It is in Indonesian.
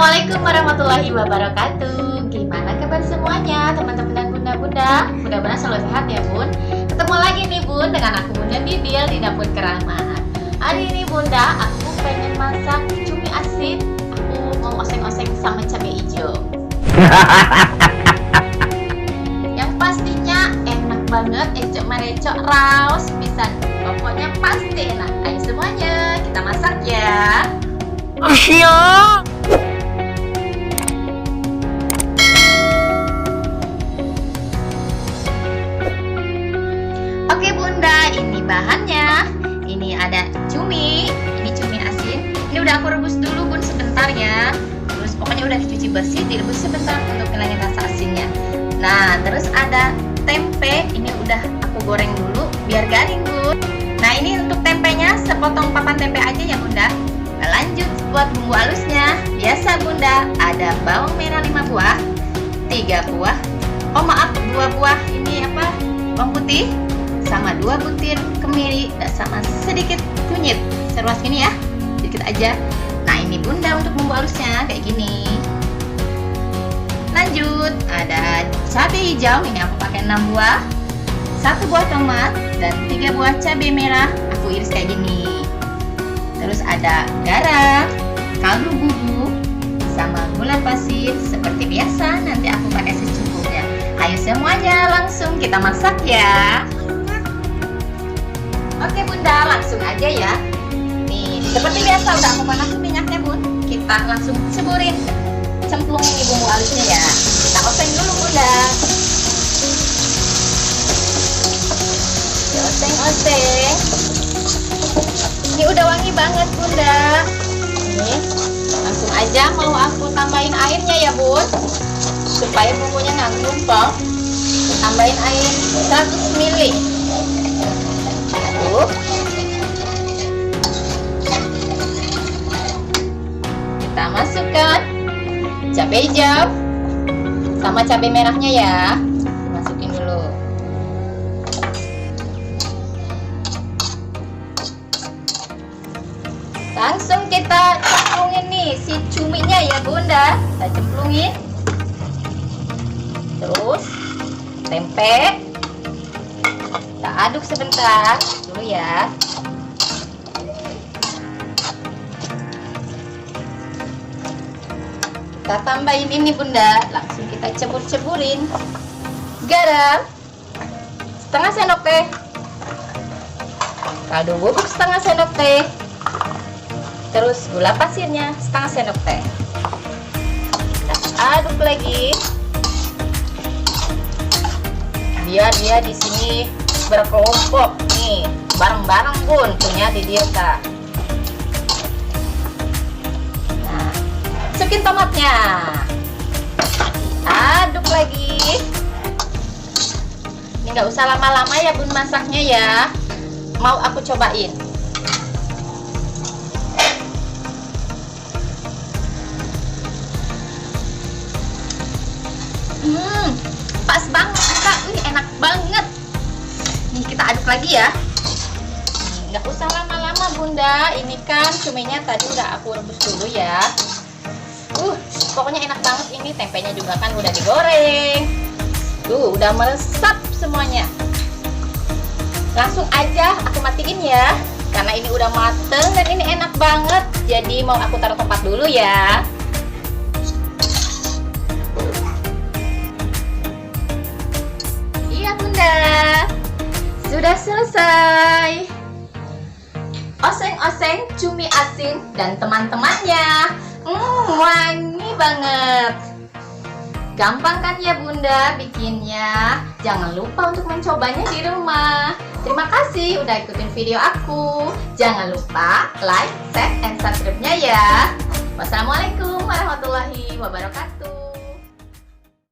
Assalamualaikum warahmatullahi wabarakatuh. Gimana kabar semuanya teman-teman dan bunda-bunda? Mudah-mudahan selalu sehat ya bun. Ketemu lagi nih bun dengan aku Bunda Bibil di dapur keramahan. Hari ini bunda, aku pengen masak cumi asin. Aku mau oseng-oseng sama cabai hijau. Yang pastinya enak banget, ecok merecok raos bisa. Pokoknya pasti enak. Ayo semuanya kita masak ya. Siap. Oke bunda, ini bahannya. Ini ada cumi, ini cumi asin. Ini udah aku rebus dulu bun sebentar ya. Terus pokoknya udah dicuci bersih, direbus sebentar untuk ngilangin rasa asinnya. Nah, terus ada tempe. Ini udah aku goreng dulu biar garing bun. Nah, ini untuk tempenya sepotong papan tempe aja ya bunda. Nah, lanjut buat bumbu halusnya. Biasa bunda, ada bawang merah 5 buah, 3 buah. Oh maaf, 2 buah ini apa? Bawang putih sama 2 butir kemiri dan sama sedikit kunyit. Seruas gini ya, sedikit aja. Nah, ini bunda untuk bumbu halusnya kayak gini. Lanjut, ada cabai hijau. Ini aku pakai 6 buah, 1 buah tomat dan 3 buah cabai merah. Aku iris kayak gini. Terus ada garam, kaldu bubuk, sama gula pasir. Seperti biasa, nanti aku pakai secukupnya. Ayo semuanya langsung kita masak ya. Oke bunda, langsung aja ya. Nih, seperti biasa udah aku panasin minyaknya bun. Kita langsung ceburin, cemplungin nih bumbu halusnya ya. Kita oseng dulu bunda. Oseng-oseng. Ini udah wangi banget bunda. Ini langsung aja mau aku tambahin airnya ya bun, supaya bumbunya nggak ngumpul. Tambahin air 100 ml. Kita masukkan cabai hijau sama cabai merahnya ya. Masukin dulu. Langsung kita cemplungin nih si cuminya ya bunda. Kita cemplungin. Terus tempe kita aduk sebentar dulu ya. Kita tambahin ini bunda, langsung kita cebur-ceburin. Garam setengah sendok teh, kaldu bubuk setengah sendok teh, terus gula pasirnya setengah sendok teh. Kita aduk lagi biar dia di sini berkelompok nih, bareng-bareng bun punya di Dirta. Nah, masukin tomatnya, aduk lagi. Ini nggak usah lama-lama ya bun masaknya ya. Mau aku cobain. Pas banget kak, ini enak banget. Nih kita aduk lagi ya. Nggak usah lama-lama bunda. Ini kan cuminya tadi udah aku rebus dulu ya. Pokoknya enak banget ini. Tempenya juga kan udah digoreng. Tuh udah meresap semuanya. Langsung aja aku matiin ya, karena ini udah mateng dan ini enak banget. Jadi mau aku taruh tempat dulu ya. Bunda, sudah selesai. Oseng-oseng cumi asin dan teman-temannya. Wangi banget. Gampang kan ya bunda bikinnya. Jangan lupa untuk mencobanya di rumah. Terima kasih udah ikutin video aku. Jangan lupa like, share, and subscribe-nya ya. Wassalamualaikum warahmatullahi wabarakatuh.